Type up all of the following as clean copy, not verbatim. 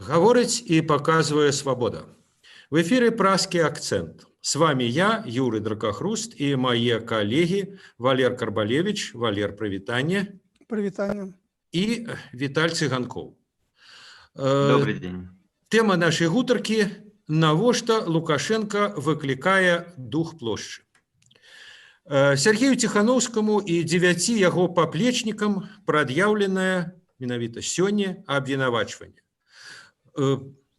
Гаворыць і паказвае свабода. В эфире «Пражский акцент». С вами я, Юрий Дракохруст, и мои коллеги Валер Карбалевич. Валер, привитание. Привитание. И Виталь Цыганков. Добрый день. Тема нашей гутарки – навошта Лукашенко выкликае дух плошчы. Сергею Тихановскому и 9 яго паплечнікам прад'яўленае менавіта сёння абвінавачванне.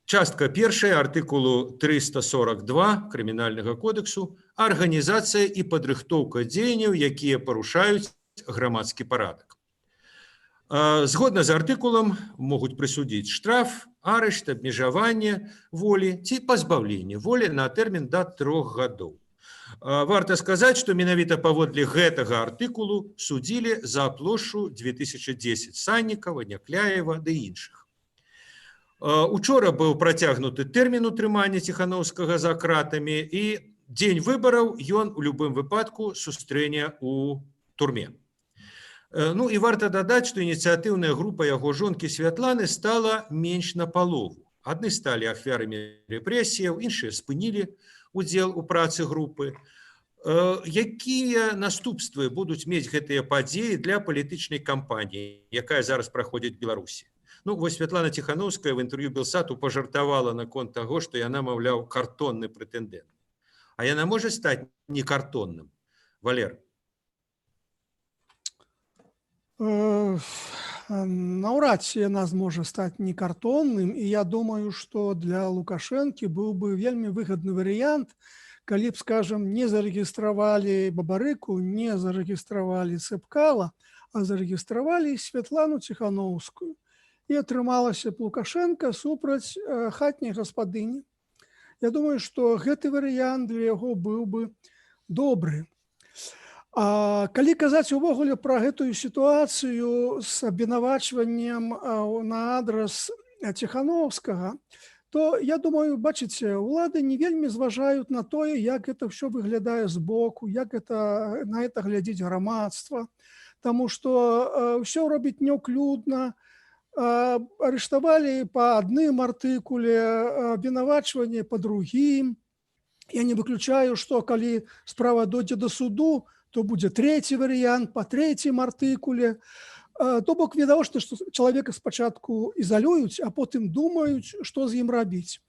Частка першая артыкулу 342 Крымінальнага кодексу арганізацыя і падрыхтоўка дзеянняў, якія парушаюць грамадскі парадак. Згодна з артыкулам могуць прысудзіць штраф, арышт, абмежаванне волі ці пазбаўленне волі на тэрмін да 3 гадоў. Варта сказаць, што менавіта паводле гэтага артыкулу судзілі за плошчу 2010 Саннікава, Някляева ды іншых. Учора быў працягнуты тэрмін утрымання Тихановскага за кратамі, і дзень выбараў ён у любым выпадку сустрэне ў турме. Ну і варта дадаць, што ініцыятыўная група яго жонкі Святланы стала менш на палову. Адны сталі ахвярамі рэпрэсіяў, іншыя спынілі удзел у працы групы. Якія наступствы будуць мець гэтыя падзеі для палітычнай кампаніі, якая зараз праходзіць Беларусі? Ну, вось Святлана Тихановская в інтэрв'ю Белсату пажартавала наконт таго, што яна, маўляў, картонны прэтэндэнт. А яна можа стаць не картонным? Валер? Наўрад ці яна зможа стаць не картонным, і я думаю, што для Лукашэнкі быў бы вельмі выгадны варыянт, калі б, скажам, не зарэгістравалі Бабарыку, не зарэгістравалі Цэпкала, а зарэгістравалі Святлану Тихановскую. І атрымалася б Лукашенко супраць хатняй гаспадыні. Я думаю, што гэты варыянт для яго быў бы добры. А калі казаць увогуле пра гэтую сітуацыю з абвінавачваннем на адрас Тихановскага, то, я думаю, бачыце, улады не вельмі зважаюць на тое, як гэта ўсё выглядае збоку, як на гэта глядзіць грамадства, таму што ўсё робіць няўклюдна. Арыштавалі па адным артыкуле, абвінавачванне па другім. Я не выключаю, што калі справа дойдзе да суду, то будзе трэці варыянт па трэцім артыкуле. То бок відавочна, што чалавека спачатку ізалююць, а потым думаюць, што з ім рабіць.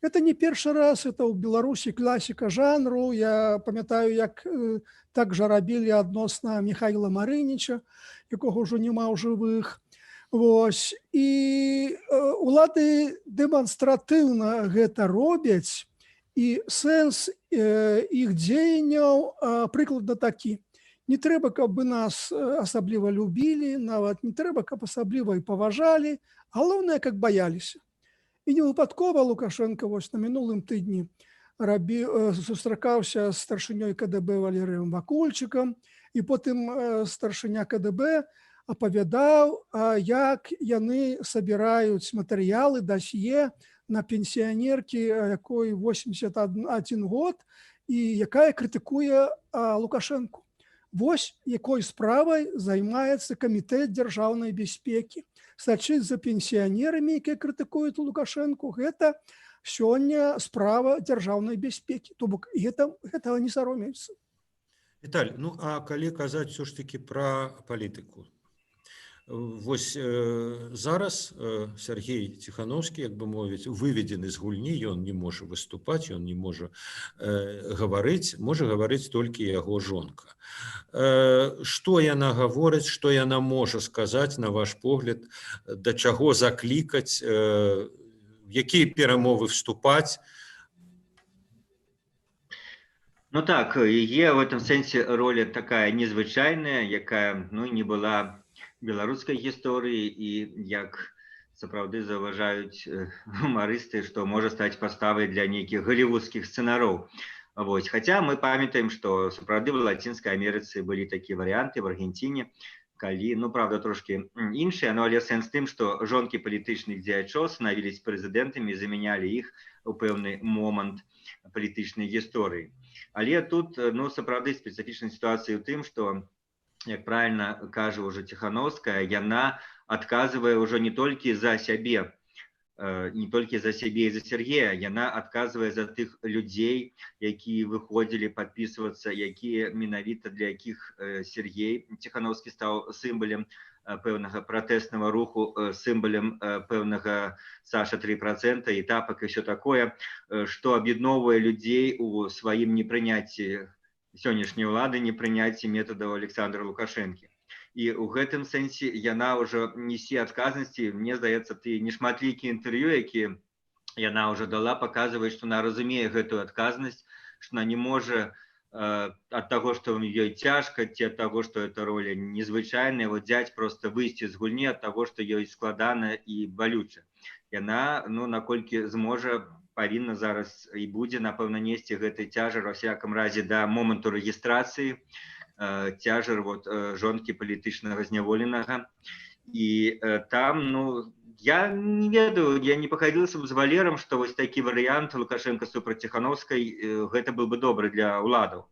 Это не першы раз, это ў Беларусі класіка жанру. Я памятаю, як так жа рабілі адносна Міхаіла Марыніча, якога ўжо няма ў жывых. Вось. І улады дэманстратыўна гэта робяць, і сэнс іх дзеянняў прыкладна такі. Не трэба, каб бы нас асабліва любілі, нават не трэба, каб асабліва і паважалі, галоўнае, каб баяліся. І не выпадкова Лукашенко вось на мінулым тыдні сустракаўся з старшынёй КДБ Валерыем Вакульчыкам, і потым старшыня КДБ апавядаў, як яны сабіраюць матэрыялы, дасье на пенсіянеркі, якой 81 год, і якая крытыкуе Лукашэнку. Вось якой справай займаецца камітэт дзяржаўнай бяспекі. Сачыць за пенсіянерамі, якія крытыкуюць Лукашэнку, гэта сёння справа дзяржаўнай бяспекі. То бок гэтага не саромеюцца. Віталь, ну а калі казаць ўсё ж такі пра палітыку? Вось зараз Сергей Тихановскі, як бы мовіць, выведзены з гульні, ён не можа выступаць, ён не можа гаварыць, можа гаварыць толькі яго жонка. Што яна гаворыць, што яна можа сказаць, на ваш погляд, да чаго заклікаць, якія перамовы вступаць? Ну так, є в этом сенсе роля такая незвычайная, якая не была беларускай гісторыі, і як сапраўды заўважаюць гумарысты, што можа стаць паставай для нейкіх галівудскіх сцэнароў. Хаця мы памятаем, што сапраўды в Лацінскай Амерыцы былі такія варыянты, в Аргенціне, калі, правда, трошки іншыя, але сэнс тым, што жонкі палітычных дзеячоў станавіліся прэзідэнтамі, замянялі іх у пэўны момант палітычнай гісторыі. Але тут, сапраўды спецыфічная сітуацыя ў тым, што як правильно кажа уже Тихановская, яна адказвае ўжо не толькі за сябе, не толькі за сябе і за Сергея, яна адказвае за тых людзей, якія выходзілі падпісвацца, якія менавіта для якіх Сергей Ціхановскі стаў сімвалем пэўнага пратэснага руху, сімвалем пэўнага Саша 3% і тапак і все такое, што аб'ядноўвае людзей у сваім непрыняцці сённяшняй улады, непрыняцці метадаў Александра Лукашэнкі. І ў гэтым сэнсе яна ўжо несе адказнасці. Мне здаецца, ты нешматлікія інтэрв'ю, якія яна ўжо дала, паказвае, што яна разумее гэтую адказнасць, што яна не можа ад таго, што ёй цяжка, ці ад таго, што эта роля незвычайная, взяць проста выйсці з гульні ад таго, што ёй складана і балюча. Яна, наколькі зможа, павінна зараз і будзе, напэўна, несці гэты цяжар, во всяком разе, да моманту рэгістрацыі, цяжар жонкі палітычнага зняволенага. І там, я не ведаю, я не пагадзілася б з Валерам, што вось такі варыянт Лукашенка супраць Ціхановскай, гэта быў бы добры для ўладаў.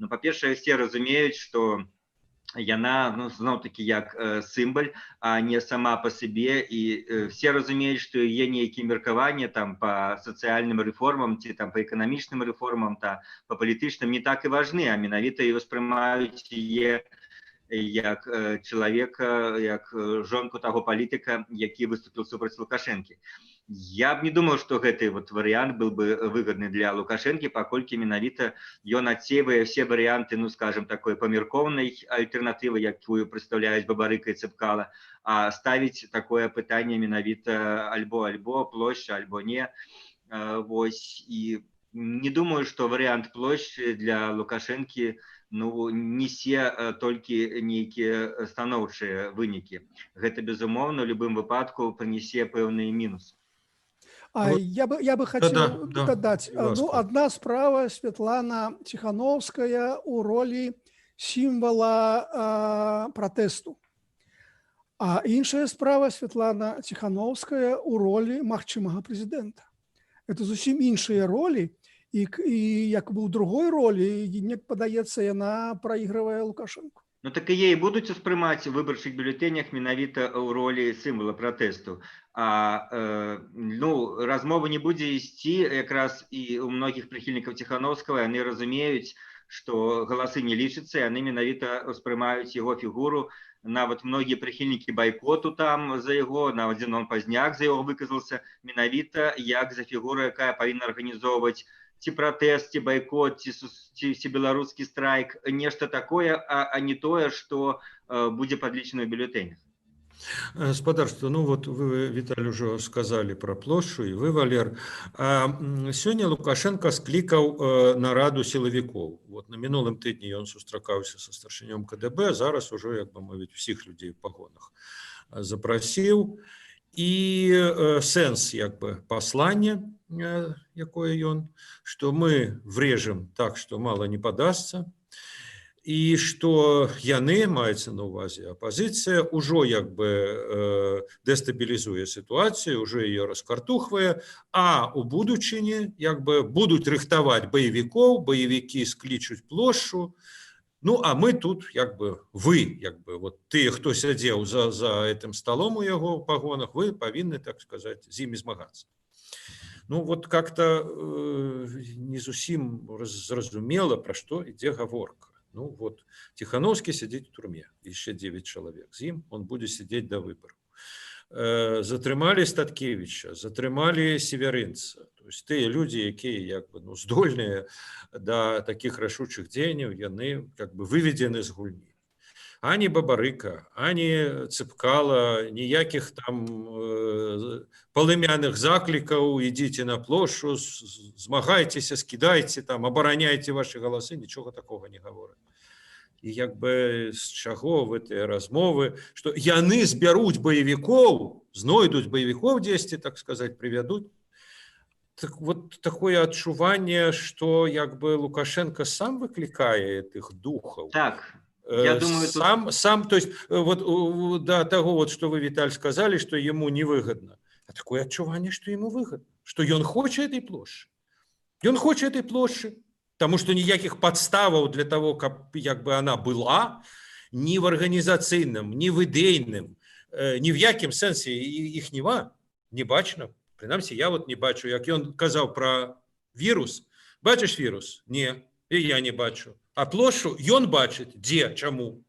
Па-першае, все разумеюць, што яна, зноў-такі, як сімваль, а не сама па сабе, і все разумеюць, што яе нейкія меркаванні там па сацыяльным рэформам ці там па эканамічным рэформам, та па палітычным не так і важны, а менавіта і ўспрымаюць яе як чалавека, як жонку таго палітыка, які выступіў супраць Лукашэнкі. Я б не думаў, што гэты варыянт быў бы выгадны для Лукашэнкі, паколькі менавіта ён адсевае все варыянты, скажем, такой памяркоўнай альтэрнатывы, якую прадстаўляюць Бабарыка і Цыпкала, а ставіць такое пытанне менавіта альбо-альбо, плошча, альбо не. Вось, і не думаю, што варыянт плошчы для Лукашэнкі несе толькі нейкія станоўчыя вынікі. Гэта, безумоўна, у любым выпадку прынесе пэўныя мінусы. Я бы хотел додать. Одна справа Светлана Тихановская у роли символа протесту. А іншая справа Светлана Тихановская у роли магчымага президента. Это зусім іншыя ролі, і як бы ў другой ролі, мне падаецца, яна праігрывае Лукашенко. Так і яе будуць успрымаць у выбарчых бюлетэнях менавіта ў ролі сімвала пратэсту. Размова не будзе ісці, якраз і у многіх прыхільнікаў Ціхановскага, яны разумеюць, што галасы не лічацца, яны менавіта успрымаюць яго фігуру. Нават многія прыхільнікі байкоту там за яго, нават Зенон Пазняк за яго выказаўся, менавіта як за фігуру, якая павінна арганізоўваць ці пратэст, ці байкот, ці беларускі страйк, нешта такое, а не тое, што будзе падлічана ў бюлетэнях. Спадарства, вы, Віталь, ужо сказалі пра плошчу, і вы, Валер. Сёння Лукашенко склікаў нараду сілавікоў. На мінулым тыдні ён сустракаўся са старшынём КДБ, зараз ужо, як бы мовіць, усіх людзей у пагонах запрасіў. І сэнс, як бы, паслання, якое ён, што мы врежем так, што мала не падасца, і што яны, маецца на ўвазе апазіцыя, ужо як бы дэстабілізуе сітуацыю, ужо яе раскартухвае, а у будучыні як бы будуць рыхтаваць баевікоў, баевікі склічуць плошчу. А мы тут, як бы, вы, як бы, тыя, хто сядзеў за этим столом у яго ў пагонах, вы павінны, так сказаць, з імі змагацца. Как-то не зусім зразумела, пра што ідзе гаворка. Тихановский сидит в турме, еще 9 человек. З ім он будет сидеть до выборов. Затрымали Статкевича, затрымали Северинца. То есть тыя люди, якія як бы здольныя до таких рашучых дзеянняў, яны как бы выведены з гульні. Ані Бабарыка, ані Цыпкала, ніякіх там палымяных заклікаў, ідзіце на плошчу, змагайцеся, скідайце, там, абараняйце ваши галасы, нічога такога не гавораць. І як бы з чаго гэтыя размовы, што яны збяруць баевікоў, знойдуць баевікоў дзесьці, так сказаць, прывядуць. Так такое адчуванне, што як бы Лукашенко сам выклікае тых духаў. Так. Я думаю, то есть до того, что вы, Виталь, сказали, что ему невыгодно. А такое отчувание, что ему выгодно. Что он хочет этой площади. Он хочет этой площади, потому что никаких подставов для того, как бы она была, ни в организационном, ни в идейном, ни в яким сенсе их не бачно. Прынамсі, я вот не бачу, як ён казаў пра вірус. Бачыш вірус? Не, і я не бачу. А плошчу ён бачыць, дзе, чаму?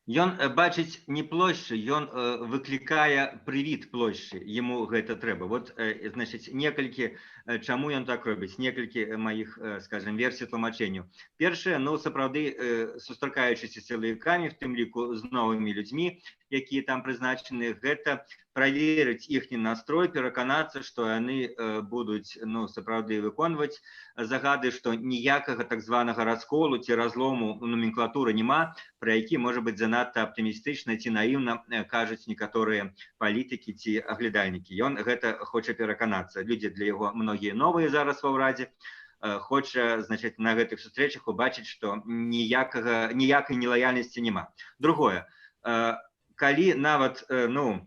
Ён бачыць не плошчы, ён выклікае прывід плошчы, яму гэта трэба. Вот, значыць, некалькі, чаму ён так робіць, некалькі маіх, скажем, версій тлумачэнняў. Першае, ну, сапраўды, сустракаючыся з сілавікамі, в тым ліку з новымі людзьмі, якія там прызначаны, гэта праверыць іхні настрой, пераканацца, што яны будуць, ну, сапраўды выконваць загады, што ніякага так званага расколу ці разлому номенклатуры няма, пра які, можа быць, занадта аптымістычна ці наіўна кажуць некаторыя палітыкі ці аглядальнікі. Ён гэта хоча пераканацца. Людзі для яго многія новыя зараз ва ўрадзе, хоча, значыць, на гэтых сустрэчах убачыць, што ніякай нелаяльнасці няма. Другое, калі нават, ну,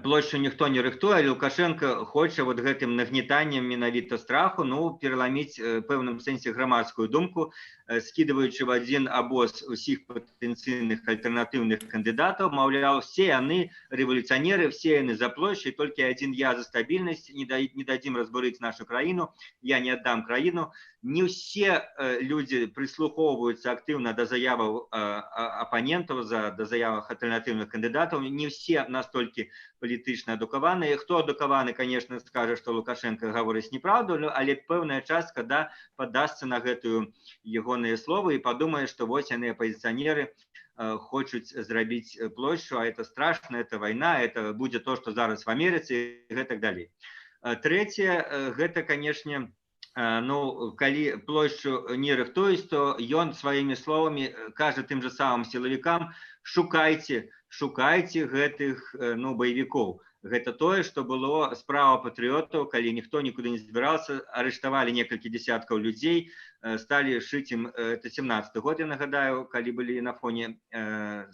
плошчу ніхто не рыхтуе, Лукашенко хоча вот гэтым нагнетаннем менавіта страху, ну, пераламіць пэўным сэнсе грамадскую думку, скідываючы в адзін абоз усіх патэнцыйных альтэрнатыўных кандыдатаў, маўляў, все яны рэвалюцыянеры, все яны за плошчу, і толькі адзін я за стабільнасць, не дадзім разбурыць нашу краіну, я не аддам краіну. Не ўсе людзі прыслухоўваюцца актыўна да заяваў апанентаў, да заявах альтэрнатыўных кандыдатаў, не ўсе настолькі палітычна адукаваныя. Хто адукаваны, конечно, скажа, што Лукашенко гаворыць неправду, але пэўная частка, да, паддасца на гэтую ягоныя словы і падумае, што вось яны апозіцыянеры хочуць зрабіць плошчу, а это страшна, это вайна, это будзе то, што зараз в Амерыцы і гэтак далей. Трэцяе, гэта, канешне, ну, калі плошчу не рыхтуюць, то ён сваімі словамі кажа тым же самым сілавікам: шукайце гэтых, ну, баевікоў. Гэта тое, што было справа патрыётаў, калі ніхто нікуды не збіраўся, арыштавалі некалькі десяткаў людзей, сталі шыць ім, это 17-й год, я нагадаю, калі былі на фоне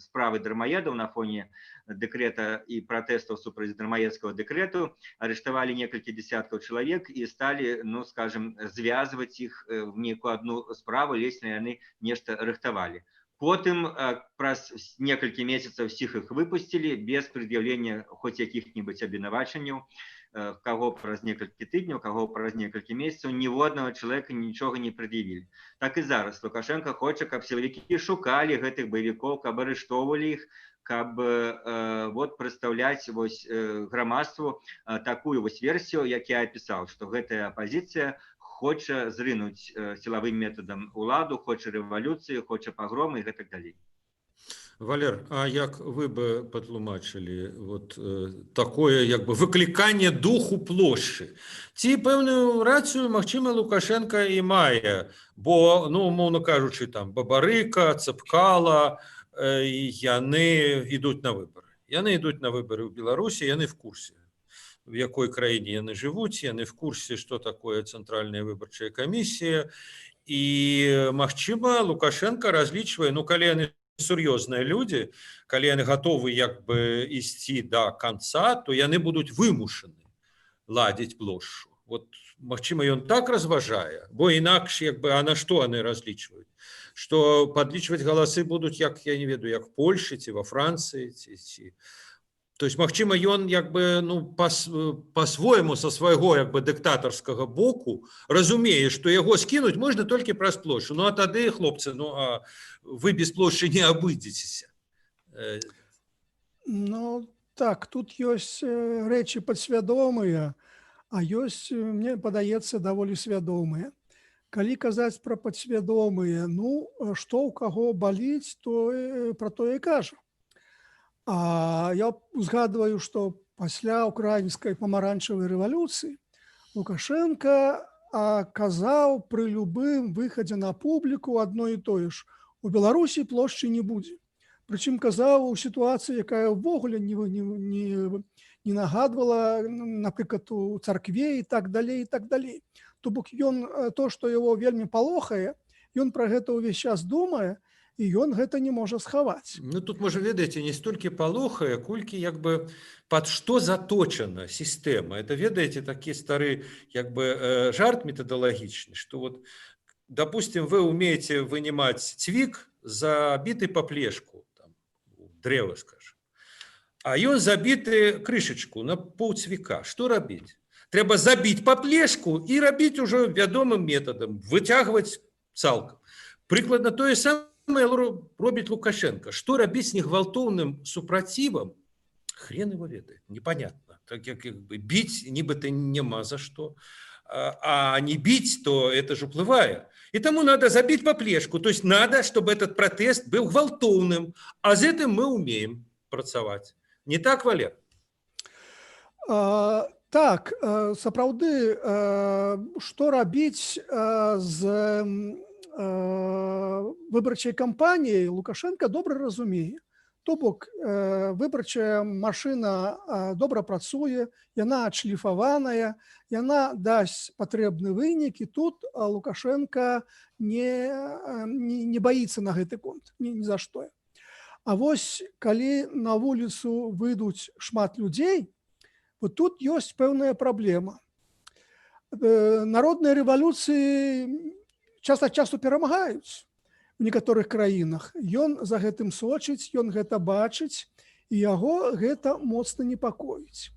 справы дармаедаў, на фоне дэкрета і пратэстаў супраць дармаедскага дэкрету, арыштавалі некалькі десяткаў чалавек і сталі, ну, скажем, звязваць іх в нейкую адну справу, ледзь яны нешта рыхтавалі. Потым праз некалькі месяцаў всіх іх выпусцілі без прад'яўлення хоць якіх-небудзь абвінавачанняў, каго праз некалькі тыдняў, каго праз некалькі месяцаў, ніводнага чалавека нічога не прад'явілі. Так і зараз Лукашенко хоча, каб сілавікі шукалі гэтых баевікоў, каб арыштоўвалі іх, каб вот прадстаўляць вось грамадству такую вось версію, як я апісаў, што гэтая апазіцыя хоча зрынуць сілавым метадам уладу, хоча рэвалюцыі, хоча пагромы і гэтак далей. Валер, а як вы бы патлумачылі вот такое, як бы, выкліканне духу плошчы? Ці пэўную рацыю, магчыма, Лукашенко і мае, бо, ну, умоўна кажучы, там Бабарыка, Цапкала, яны ідуць на выбары. Яны ідуць на выбары ў Беларусі, яны в курсе, в якой краіне яны жывуць, яны в курсе, што такое цэнтральная выбарчая камісія, і, магчыма, Лукашенко разлічвае, ну, калі яны сур'ёзныя людзі, калі яны гатовы, як бы, ісці да канца, то яны будуць вымушаны ладзіць плошчу. Вот, магчыма, ён так разважае, бо інакш, як бы, а на што яны разлічваюць? Што падлічваць галасы будуць, як, я не ведаю, як в Польшы ці во Францыі, ці... То есть, магчыма, ён, як бы, ну, по-свойму, са свайго, як бы, дыктатарскага боку разумее, што яго скінуць можна толькі праз плошчу. Ну, а тады, хлопцы, ну, а вы без плошчы не абыдзецеся. Ну, так, тут ёсць рэчы падсвядомыя, а ёсць, мне падаецца, даволі свядомыя. Калі казаць пра падсвядомыя, ну, што ў каго баліць, то пра тое і кажа. А я узгадываю, што пасля украінскай памаранчавай рэвалюцыі Лукашенко казаў пры любым выхадзе на публіку адно і тое ж: у Беларусі плошчы не будзе. Прычым казаў у сітуацыі, якая ўвогуле не нагадвала, напрыклад, у царкве і так далей, і так далей. То бок ён, то, што яго вельмі палохае, ён пра гэта ўвесь час думае, і ён гэта не можа схаваць. Ну, тут, можа, ведаеце, не столькі палохае, колькі, як бы, пад што заточана сістэма. Это, ведаеце, такі стары, як бы, жарт метадалагічны, што вот, допустим, вы умеете вынимать цвік за біты па плешку, там, дрэва, скажем. а ён забіты крышачку на паўцвіка. Што рабіць? Трэба забіць паплечку і рабіць ужо вядомым метадам, выцягваць цалкам. Прыкладна тое самае робіць Лукашенко. Што рабіць з негвалтоўным супрацівам? Хрен его ведает, непонятно. Так как бы бить нібыта нема за что, а не бить, то это же уплывает. И тому надо забить по плешку. То есть надо, чтобы этот протест был гвалтоўным. А с этим мы умеем працаваць. Не так, Валер? Так, сапраўды, што рабіць з выбарчай кампаніяй, Лукашенко добра разумее. То бок, выбарчая машына добра працуе, яна адшліфаваная, яна дасць патрэбны вынік, і тут Лукашенко не баіцца на гэты конт, ні за што. А вось, калі на вуліцу выйдуць шмат людзей, вот тут ёсць пэўная праблема. Народныя рэвалюцыі час ад часу перамагаюць у некаторых краінах. Ён за гэтым сочыць, ён гэта бачыць, і яго гэта моцна непакоіць.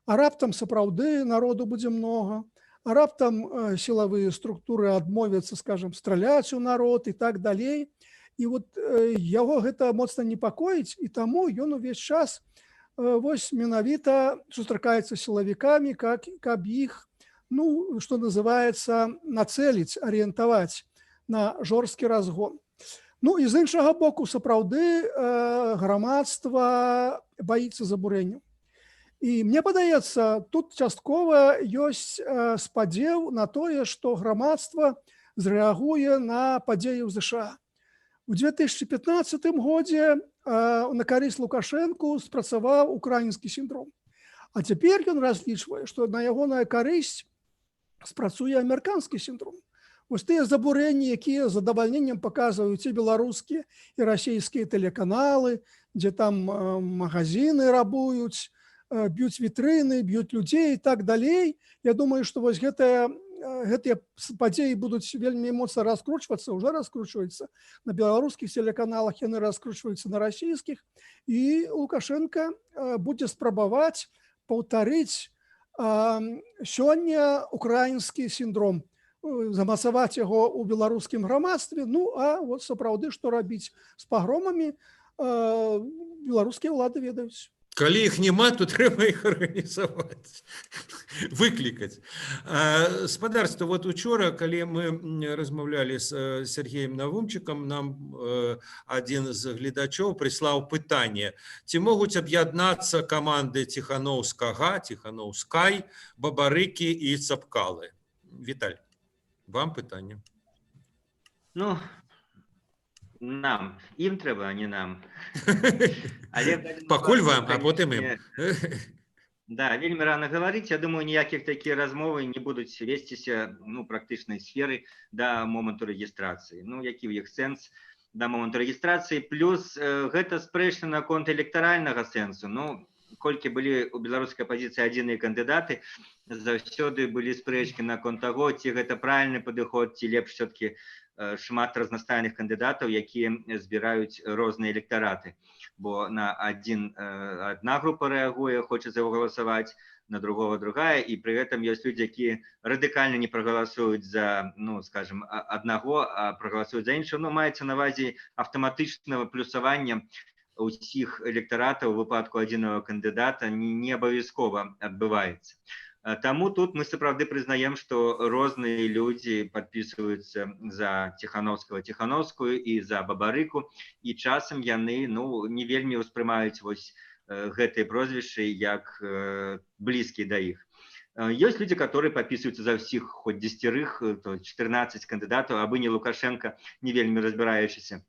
А раптам сапраўды народу будзе многа, а раптам сілавыя структуры адмовяцца, скажам, страляць у народ і так далей. І вот яго гэта моцна непакоіць, і таму ён увесь час вось менавіта сустракаецца з сілавікамі, каб іх, ну, што называецца, нацэліць, арыентаваць на жорсткі разгон. Ну і з іншага боку, сапраўды грамадства баіцца забурэнняў. І мне падаецца, тут часткова ёсць спадзеў на тое, што грамадства зрэагуе на падзеі ў ЗША. У 2015 годзе на карысць Лукашэнку спрацаваў украінскі сіндром. А цяпер ён разлічвае, што на ягоная карысць спрацуе амерыканскі сіндром. Вось тыя забурэнні, якія з задавальненнем паказваюць і беларускія, і расійскія тэлеканалы, дзе там магазины рабуюць, б'юць вітрыны, б'юць людзей і так далей. Я думаю, што вось гэтыя падзеі будуць вельмі моцна раскручвацца, уже раскручваюцца на беларускіх телеканалах, яны раскручваюцца на расійскіх, і Лукашенко будзе спрабаваць паўтарыць сёння украінскі сіндром, замацаваць яго ў беларускім грамадстве. Ну, а вот сапраўды, што рабіць з пагромамі, беларускія ўлады ведаюць. Калі іх няма, то трэба іх арганізаваць, выклікаць. Спадарства, вот учора, калі мы размаўлялі з Сергеем Навумчыкам, нам адзін з гледачоў прыслаў пытанне, ці могуць аб'яднацца каманды Ціханаўскага, Ціханаўскай, Бабарыкі і Цапкалы. Віталь, вам пытанне. Ну, нам. Ім трэба, а не нам. Пакуль вам, а потым ім. Да, вельмі рана гаварыць. Я думаю, ніякіх такія размовы не будуць весціся, ну, практычнай сферы да моманту рэгістрацыі. Ну, які ў іх сэнс да моманту рэгістрацыі. Плюс гэта спрэчна наконт электаральнага сэнсу. Ну, колькі былі ў беларускай апазіцыі адзіныя кандыдаты, заўсёды былі спрэчкі наконт таго, ці гэта правільны падыход, ці лепш все-таки шмат разнастайных кандыдатаў, якія збіраюць розныя электараты. Бо на адна група рэагуе, хоча за яго галасаваць, на другого другая, і пры гэтым ёсць людзі, якія радыкальна не прагаласуюць за, ну, скажем, аднаго, а прагаласуюць за іншого. Ну, маецца на ўвазе аўтаматычнага плюсавання усіх электаратаў у выпадку адзінага кандыдата не абавязкова адбываецца. Таму тут мы сапраўды прызнаем, што розныя людзі падпісваюцца за Ціханаўскую і за Бабарыку, і часам яны, ну, не вельмі ўспрымаюць вось гэтыя прозвішчы як блізкія да іх. Ёсць людзі, которые падпісваюцца за ўсіх, хоць 10, то 14 кандыдатаў, абы не Лукашенко, не вельмі разбіраючыся.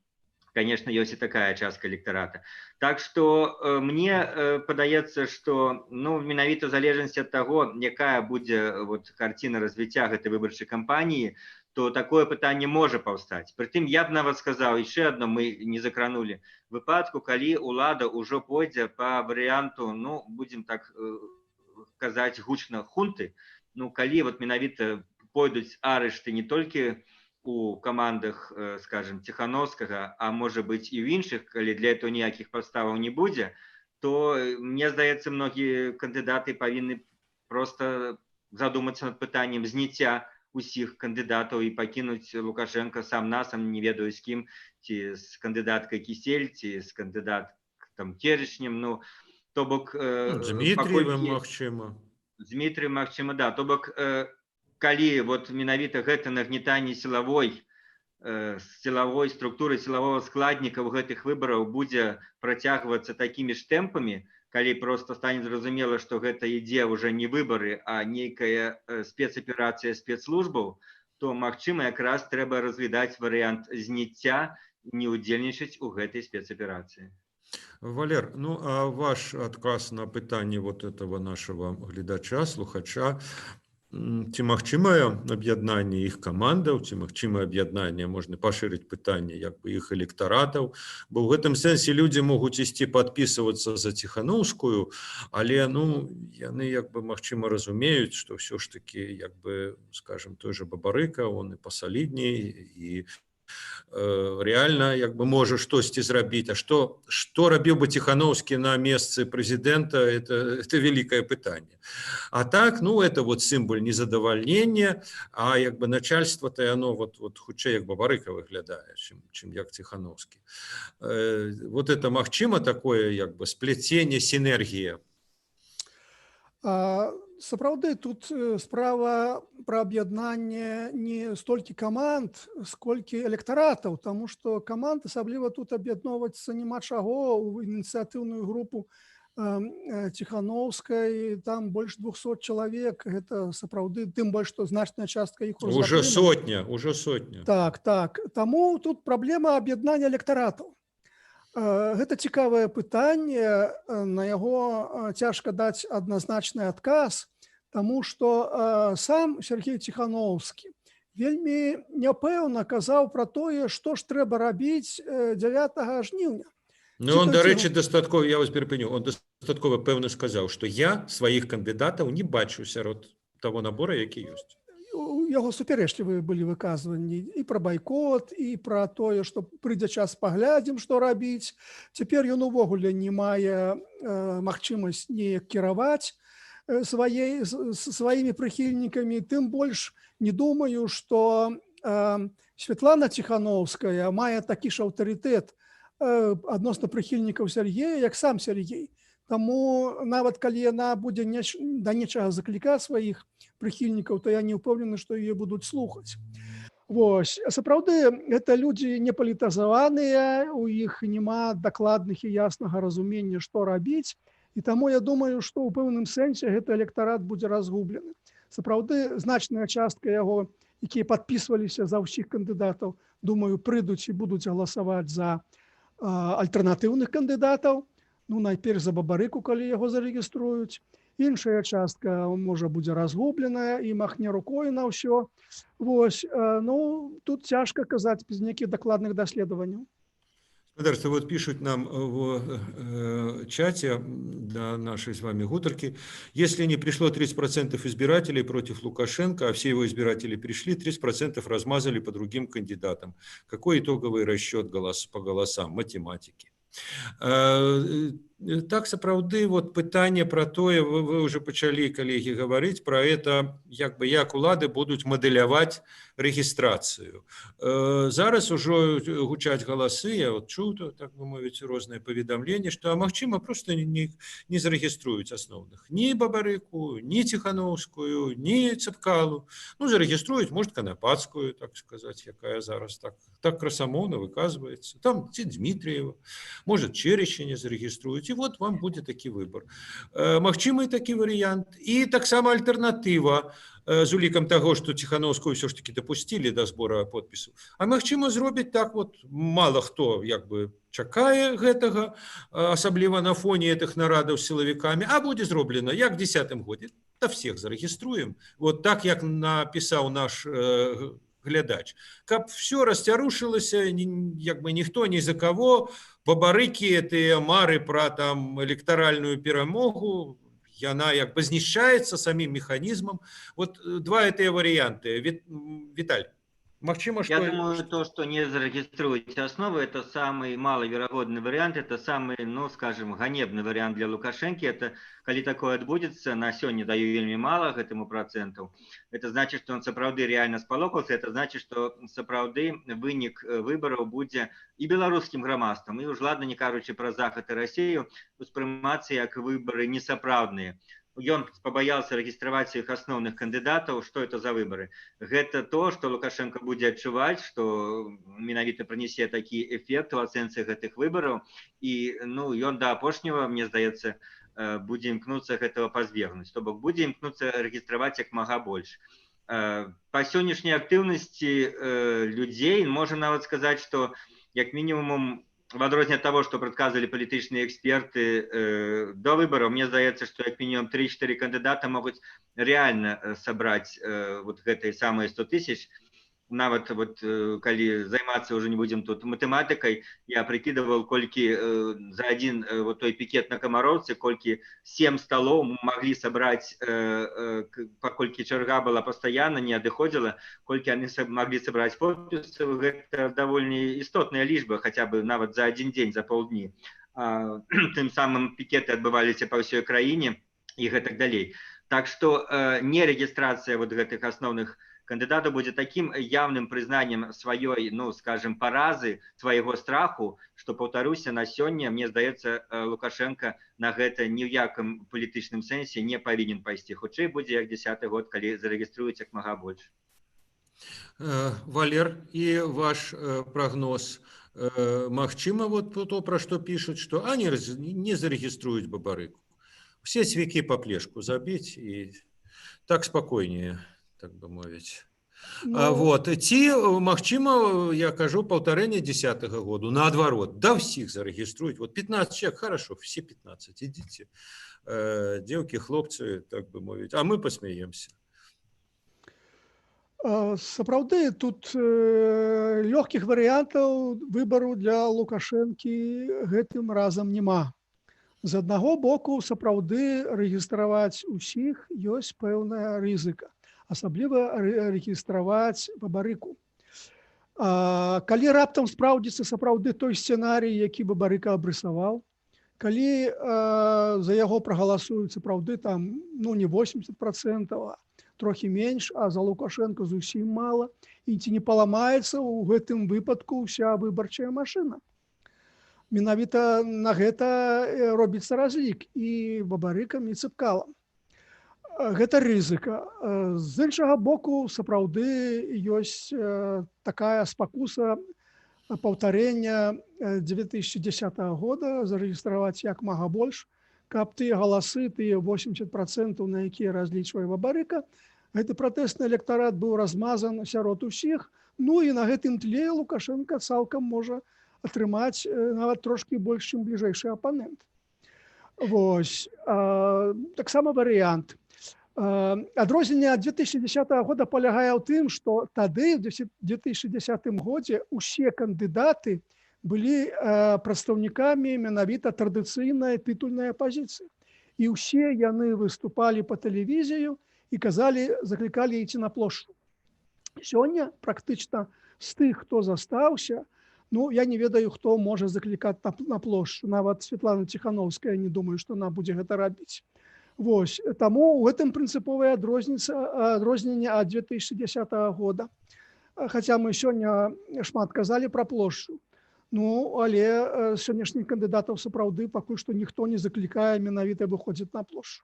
Конечно, ёсць і такая частка электарата. Так што мне падаецца, што, ну, менавіта в залежнасці ад таго, якая будзе вот карціна развіцця гэтай выбарчай кампаніі, то такое пытанне можа паўстаць. Прытым я б нават сказаў, яшчэ адно мы не закранули, выпадку, калі ўлада ўжо пойдзе па варыянту, ну, будзем так казаць гучна, хунты, ну, калі вот менавіта пойдуць арышты не толькі у камандах, скажем, Ціханаўскага, а можа быць і ў іншых, калі для этого ніякіх падставаў не будзе, то, мне здаецца, многія кандыдаты павінны просто задумацца над пытаннем зняцця усіх кандыдатаў і пакінуць Лукашенко сам-насам, не ведаю з кім, ці з кандыдаткай Кісель, ці з кандыдатам Терешнем. Ну, то бок, Дмітриевым, магчыма. Дмітрыем, магчыма, да. То бок, калі вот менавіта гэта нагнетанне сілавой структуры, сілавого складніка ў гэтых выбараў будзе працягвацца такімі ж тэмпамі, калі просто стане зразумела, што гэта ідзе ўжо не выбары, а нейкая спецаперацыя спецслужбаў, то, магчыма, якраз трэба разглядаць варыянт зняцця, не ўдзельнічаць у гэтай спецаперацыі. Валер, ну а ваш адказ на пытанне вот этого нашего гледача, слухача, ці магчымае аб'яднанне іх камандаў, ці магчымае аб'яднанне, можна пашырыць пытанне як бы іх электаратаў, бо ў гэтым сэнсе людзі могуць ісці падпісвацца за Ціханаўскую, але ну яны як бы магчыма разумеюць, што ўсё ж таки як бы, скажем, той же Бабарыка, он і пасалідней, і реально як бы можа штосьці зрабіць. А што рабіў бы Ціханаўскі на месцы прэзідэнта, это великое пытанне. А так, ну это вот сімвол незадавальнення, а як бы начальство-то оно вот хутчэй як Бабарыка выглядае, чым як Ціханаўскі. Вот это магчыма такое як бы сплеценне, сінергія? Сапраўды, тут справа пра аб'яднанне не столькі каманд, сколькі электаратаў, таму што каманд асабліва тут аб'ядноўвацца няма чаго. У ініцыятыўную групу Ціханаўскай там больш 200 чалавек, гэта сапраўды, тым больш, што значная частка іх Уже сотня. Так. Таму тут праблема аб'яднання электаратаў. Гэта цікавае пытанне, на яго цяжка даць адназначны адказ, таму што сам Сергей Ціханаўскі вельмі няпэўна казаў пра тое, што ж трэба рабіць 9 жніўня. Ну, он, дарэчы, дастаткова, я вас перапыню, он дастаткова пэўна сказаў, што я сваіх кандыдатаў не бачу сярод таго набора, які ёсць. У яго супярэчлівыя былі выказванні і пра байкот, і пра тое, што прыйдзе час, паглядзім, што рабіць. Цяпер ён увогуле не мае магчымасць неяк кіраваць сваімі прыхільнікамі. Тым больш не думаю, што Святлана Ціханаўская мае такі ж аўтарытэт адносна прыхільнікаў Сергея, як сам Сергей. Таму нават калі яна будзе да нечага заклікаць сваіх прыхільнікаў, то я не ўпэўнены, што яе будуць слухаць. Вось. Сапраўды, гэта людзі не палітызаваныя, у іх няма дакладных і яснага разумення, што рабіць. І таму я думаю, што ў пэўным сэнсе гэты электарат будзе разгублены. Сапраўды, значная частка яго, якія падпісваліся за ўсіх кандыдатаў, думаю, прыйдуць і будуць галасаваць за альтэрнатыўных кандыдатаў. Ну, найперш за Бабарыку, калі яго зарэгіструюць. Іншая частка, можа, будзе разгубленая і махне рукой на ўсё. Вось, ну, тут цяжка казаць без нейкіх дакладных даследаванняў. Спадарство, вот пишут нам в чате для нашей с вами гутарки: если не пришло 30% избирателей против Лукашенко, а все его избиратели пришли, 30% размазали по другим кандидатам. Какой итоговый расчет по голосам? Математики. Так, сапраўды, вот пытанне пра тое, вы уже пачалі, калегі, гаварыць пра это, як улады будуць мадэляваць рэгістрацыю. Зараз ужо гучаць галасы, я вот чуў, так бы мовіць, розныя паведамленні, што, магчыма, проста не зарэгіструюць асноўных. Ні Бабарыку, ні Ціханаўскую, ні Цапкалу. Ну, зарэгіструюць, может, Канапацкую, так сказаць, якая зараз так красамоўна выказваецца. Там ці Дмітриева, может, Черещине зарэгіструюць. І вот вам будзе такі выбор. Магчымы такі варыянт. І таксама альтэрнатыва з улікам таго, што Ціханаўскую ўсё ж таки дапусцілі да збора подпісаў. А магчыма зробіць так вот, мала хто як бы чакае гэтага, асабліва на фоне гэтых нарадаў з сілавікамі, а будзе зроблена як в 10-м годзе. Та всех зарэгіструем. Вот так, як напісаў наш глядач. Каб все расцярушылася, як бы ніхто ні за кого, Бабарыкі, гэтыя мары пра там электаральную перамогу, яна як бы знішчаецца самім механізмам. Вот два гэтыя варыянты. Віталь, Магчыма, Я што думаю, то, что не зарегистрируете основы, это самый маловероятный вариант, это самый, ну, скажем, ганебный вариант для Лукашенко. Это, коли такое отбудется, на сёння даю вельмі мало к этому проценту. Это значит, что он сапраўды реально спалохался, это значит, что сапраўды вынік выборов будет и белорусским громадством, и уж ладно, не кажучи про Захад и Россию, успрымацца как выборы несапраўдныя. Ён побоялся регистрировать своих основных кандидатов. Что это за выборы? Это то, что Лукашенко будет отчувать, что менавіта принесе такие эффекты в оценке этих выборов. И, ну, он до апошнего, мне сдается, будет имкнуться этого позбегнуть. То бок будет имкнуться регистрировать как мага больше. По сегодняшней активности людей можно нават сказать, что как минимум в адрозненне ад того, что предсказывали политические эксперты до выборов, мне здаецца, что как минимум 3-4 кандидата могут реально собрать вот этой самые 100 тысяч. Нават вот калі займацца уже не будем тут математикой, я прикидывал, колькі за один вот той пикет на Комаровце, колькі 7 столов могли собрать, поколькі чарга была постоянно, не адыходзіла, колькі они могли собрать подписы, это довольно істотная лічба, хотя бы нават за один день, за полдні. Тым самым пикеты адбываліся по всей краине и так далее. Так что не регистрация вот этих основных кандидата будет таким явным признанием своей, ну, скажем, поразы, своего страху, что, повторюсь, на сёння, мне здаецца, Лукашенко на гэта ні ў якім палітычным сэнсе не павінен пайсці. Хутчэй будзе як 10-й год, калі зарэгіструюць як мага больш. Валер, і ваш прогноз. Магчыма, вот то, про што пишут, что они не зарегиструют Бабарыку. Все цвікі по плешку забить, и так спокойнее. Так бы мовіць. Вот. Ці, магчыма, я кажу, паўтарэнне 10-го году, наадварот, да ўсіх зарэгіструюць. Вот 15 человек, хорошо, все 15, идите. Девки, хлопцы, так бы мовіць. А мы посмеемся. Сапраўды, тут лёгкіх варыянтаў выбару для Лукашэнкі гэтым разам няма. З аднаго боку, сапраўды рэгістраваць усіх ёсць пэўная рызыка. Асабліва рэгістраваць Бабарыку. Калі раптам спраўдзіцца сапраўды той сцэнарый, які Бабарыка абрысаваў, калі за яго прагаласуюць сапраўды там, ну, не 80%, а трохі менш, а за Лукашенко зусім мала, і ці не паламаецца ў гэтым выпадку ўся выбарчая машына. Менавіта на гэта робіцца разлік і Бабарыкам, і Цыпкалам. Гэта рызыка. З іншага боку, сапраўды ёсць такая спакуса паўтарэння 2010 года, зарэгістраваць як мага больш, каб тыя галасы, тыя 80%, на якія разлічвае Бабарыка, гэты пратэсны электарат быў размазан сярод усіх, ну і на гэтым тле Лукашенко цалкам можа атрымаць нават трошкі больш, чым бліжэйшы апанент. Вось. Таксама варыянт. Адрозненне ад 2010 года палягае ў тым, што тады, ў 2010 годзе, усе кандыдаты былі прадстаўнікамі менавіта традыцыйнай тытульнай апазіцыі. І ўсе яны выступалі па тэлевізію і казалі, заклікалі ісці на плошчу. Сёння практычна з тых, хто застаўся, ну, я не ведаю, хто можа заклікаць на плошчу. Нават Светлана Ціхановская, не думаю, што она будзе гэта рабіць. Вось. Таму ў гэтым прынцыповае адрозненне ад 2010 года. Хаця мы сёння шмат казалі пра плошчу. Ну, але сённяшніх кандыдатаў сапраўды пакуль што ніхто не заклікае менавіта выходзіць на плошчу.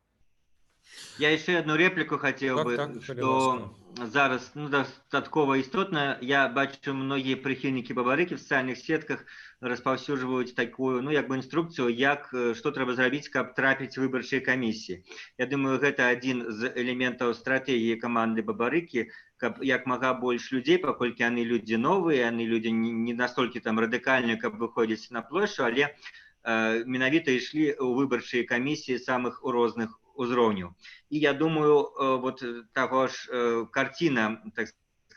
Я еще одну реплику хотел бы, что зараз, ну, дастаткова істотна. Я бачу, многие прихильники Бабарыки в социальных сетках распаўсюджваюць такую, ну, як бы інструкцію, як, што трэба зрабіць, каб трапіць выбарчыя камісіі. Я думаю, гэта адзін з элементаў стратэгіі каманды Бабарыкі, каб як мага больш людзей, паколькі яны людзі новыя, яны людзі не настолькі там радыкальныя, каб выходзіць на плошчу, але менавіта ішлі ў выбарчыя камісіі самых розных узроўняў. І я думаю, вот таго ж карціна, так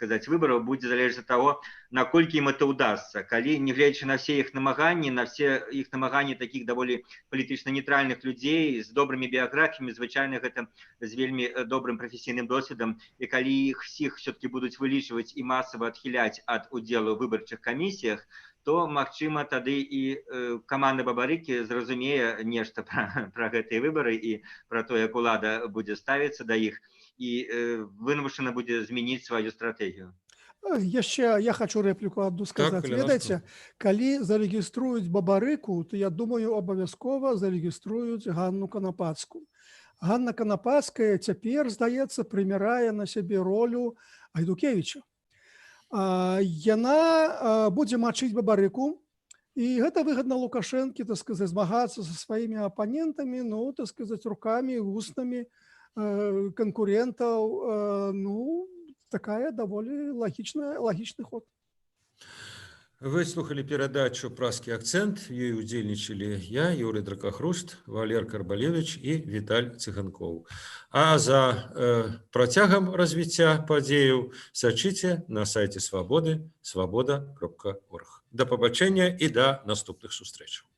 сказать, выборов будет залежать от того, наколькі им это удастся. Калі, негледзячы на все их намаганні таких даволі палітычна нейтральных людзей з добрымі біяграфіямі, звычайна гэта з вельмі добрым прафесійным досведам, і калі іх всіх все-таки будуць вылічваць і масава адхіляць ад удзелу ў выбарчых камісіях, то, магчыма, тады і каманда Бабарыкі зразумее нешта пра гэтыя выбары і пра то, як улада будзе ставіцца да іх, і вымушана будзе змяніць сваю стратэгію. Яшчэ я хочу рэпліку адну сказаць. калі Ведаеце, калі зарэгіструюць Бабарыку, то я думаю, абавязкова зарэгіструюць Ганну Канапацкую. Ганна Канапацкая цяпер, здаецца, прымярае на сябе ролю Айдукевіча. Яна будзе мачыць Бабарыку, і гэта выгадна Лукашэнкі, так сказаць, змагацца са сваімі апанентамі, ну, так сказаць, рукамі, вуснамі канкурентаў, ну, такая даволі лагічны ход. Вы слухали перадачу «Празкі акцэнт». Ёй удзельнічалі я, Юрый Дракахруст, Валер Карбалевич і Віталь Цыганкоў. А за працягам развіцця падзеяў сачыце на сайце Свабоды, свабода.орг. Да пабачэння і да наступных сустрэчаў.